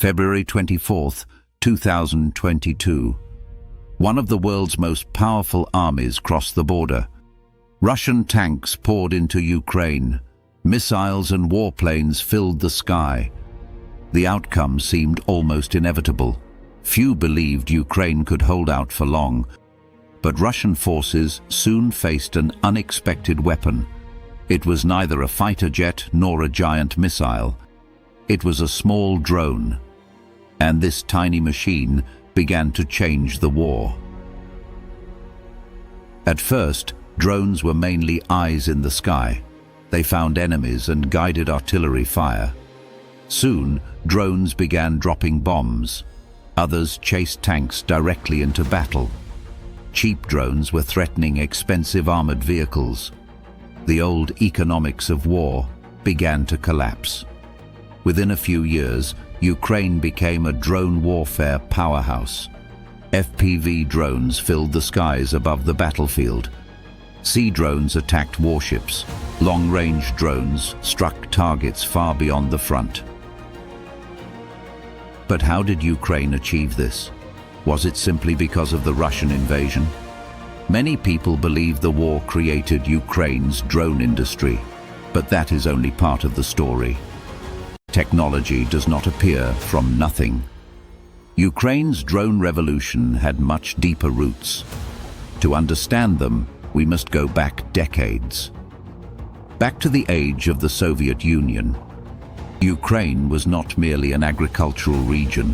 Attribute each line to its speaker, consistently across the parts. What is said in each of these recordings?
Speaker 1: February 24, 2022. One of the world's most powerful armies crossed the border. Russian tanks poured into Ukraine. Missiles and warplanes filled the sky. The outcome seemed almost inevitable. Few believed Ukraine could hold out for long, but Russian forces soon faced an unexpected weapon. It was neither a fighter jet nor a giant missile. It was a small drone, and this tiny machine began to change the war. At first, drones were mainly eyes in the sky. They found enemies and guided artillery fire. Soon, drones began dropping bombs. Others chased tanks directly into battle. Cheap drones were threatening expensive armored vehicles. The old economics of war began to collapse. Within a few years, Ukraine became a drone warfare powerhouse. FPV drones filled the skies above the battlefield. Sea drones attacked warships. Long-range drones struck targets far beyond the front. But how did Ukraine achieve this? Was it simply because of the Russian invasion? Many people believe the war created Ukraine's drone industry, but that is only part of the story. Technology does not appear from nothing. Ukraine's drone revolution had much deeper roots. To understand them, we must go back decades. Back to the age of the Soviet Union. Ukraine was not merely an agricultural region.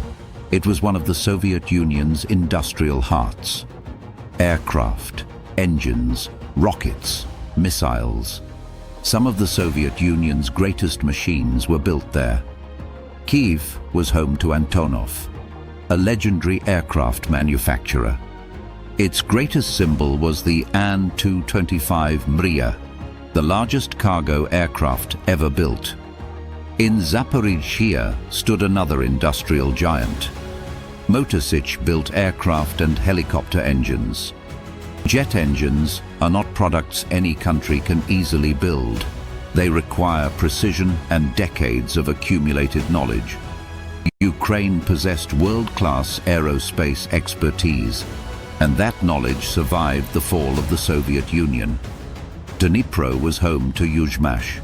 Speaker 1: It was one of the Soviet Union's industrial hearts. Aircraft, engines, rockets, missiles. Some of the Soviet Union's greatest machines were built there. Kyiv was home to Antonov, a legendary aircraft manufacturer. Its greatest symbol was the An-225 Mriya, the largest cargo aircraft ever built. In Zaporizhzhia stood another industrial giant. Motorsich built aircraft and helicopter engines. Jet engines are not products any country can easily build. They require precision and decades of accumulated knowledge. Ukraine possessed world-class aerospace expertise, and that knowledge survived the fall of the Soviet Union. Dnipro was home to Yuzhmash.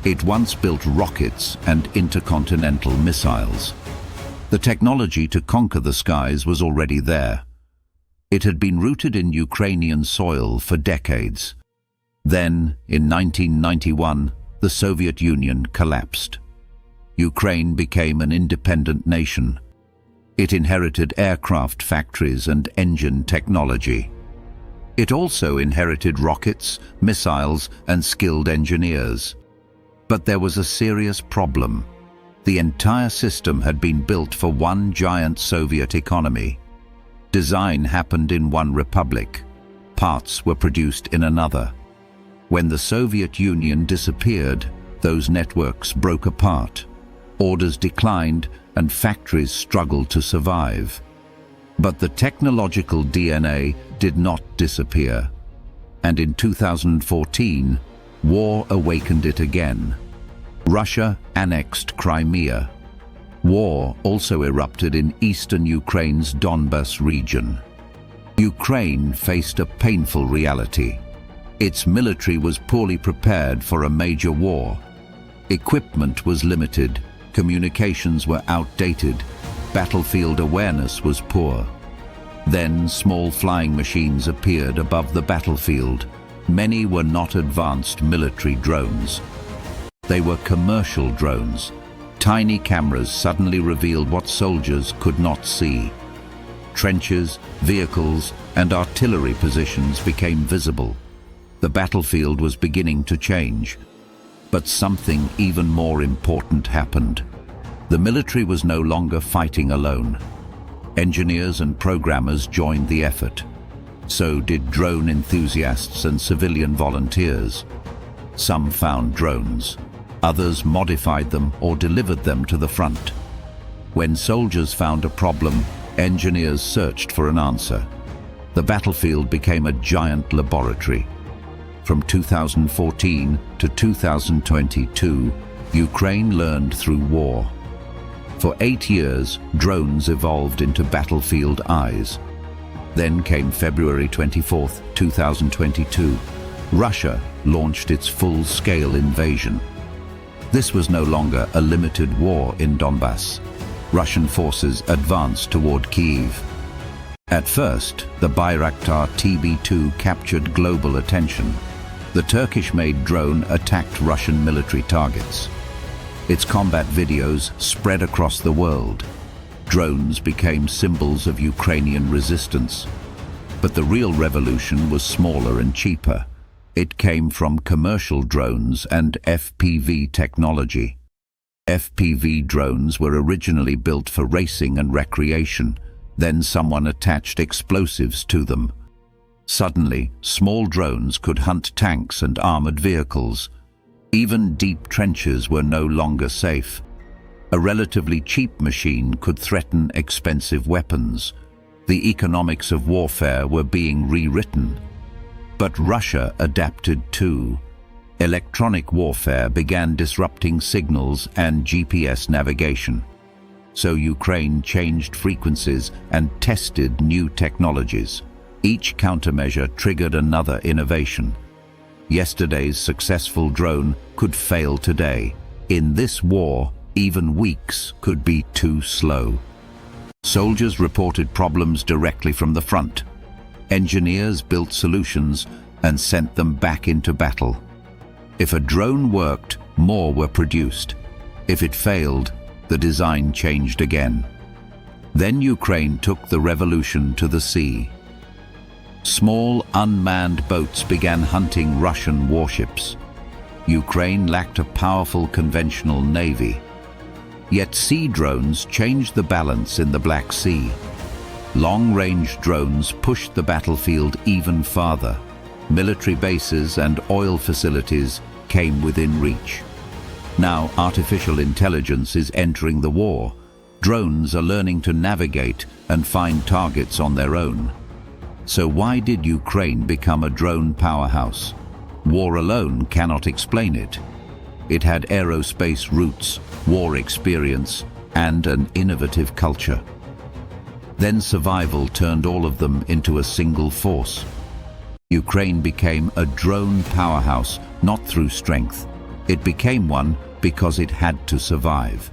Speaker 1: It once built rockets and intercontinental missiles. The technology to conquer the skies was already there. It had been rooted in Ukrainian soil for decades. Then, in 1991, the Soviet Union collapsed. Ukraine became an independent nation. It inherited aircraft factories and engine technology. It also inherited rockets, missiles, and skilled engineers. But there was a serious problem. The entire system had been built for one giant Soviet economy. Design happened in one republic. Parts were produced in another. When the Soviet Union disappeared, those networks broke apart. Orders declined and factories struggled to survive. But the technological DNA did not disappear. And in 2014, war awakened it again. Russia annexed Crimea. War also erupted in eastern Ukraine's Donbas region. Ukraine faced a painful reality. Its military was poorly prepared for a major war. Equipment was limited, communications were outdated, battlefield awareness was poor. Then small flying machines appeared above the battlefield. Many were not advanced military drones. They were commercial drones. Tiny cameras suddenly revealed what soldiers could not see. Trenches, vehicles, and artillery positions became visible. The battlefield was beginning to change. But something even more important happened. The military was no longer fighting alone. Engineers and programmers joined the effort. So did drone enthusiasts and civilian volunteers. Some found drones. Others modified them or delivered them to the front. When soldiers found a problem, engineers searched for an answer. The battlefield became a giant laboratory. From 2014 to 2022, Ukraine learned through war. For 8 years, drones evolved into battlefield eyes. Then came February 24, 2022. Russia launched its full-scale invasion. This was no longer a limited war in Donbas. Russian forces advanced toward Kyiv. At first, the Bayraktar TB2 captured global attention. The Turkish-made drone attacked Russian military targets. Its combat videos spread across the world. Drones became symbols of Ukrainian resistance. But the real revolution was smaller and cheaper. It came from commercial drones and FPV technology. FPV drones were originally built for racing and recreation. Then someone attached explosives to them. Suddenly, small drones could hunt tanks and armored vehicles. Even deep trenches were no longer safe. A relatively cheap machine could threaten expensive weapons. The economics of warfare were being rewritten. But Russia adapted too. Electronic warfare began disrupting signals and GPS navigation. So Ukraine changed frequencies and tested new technologies. Each countermeasure triggered another innovation. Yesterday's successful drone could fail today. In this war, even weeks could be too slow. Soldiers reported problems directly from the front. Engineers built solutions and sent them back into battle. If a drone worked, more were produced. If it failed, the design changed again. Then Ukraine took the revolution to the sea. Small, unmanned boats began hunting Russian warships. Ukraine lacked a powerful conventional navy. Yet sea drones changed the balance in the Black Sea. Long-range drones pushed the battlefield even farther. Military bases and oil facilities came within reach. Now artificial intelligence is entering the war. Drones are learning to navigate and find targets on their own. So why did Ukraine become a drone powerhouse? War alone cannot explain it. It had aerospace roots, war experience, and an innovative culture. Then survival turned all of them into a single force. Ukraine became a drone powerhouse, not through strength. It became one because it had to survive.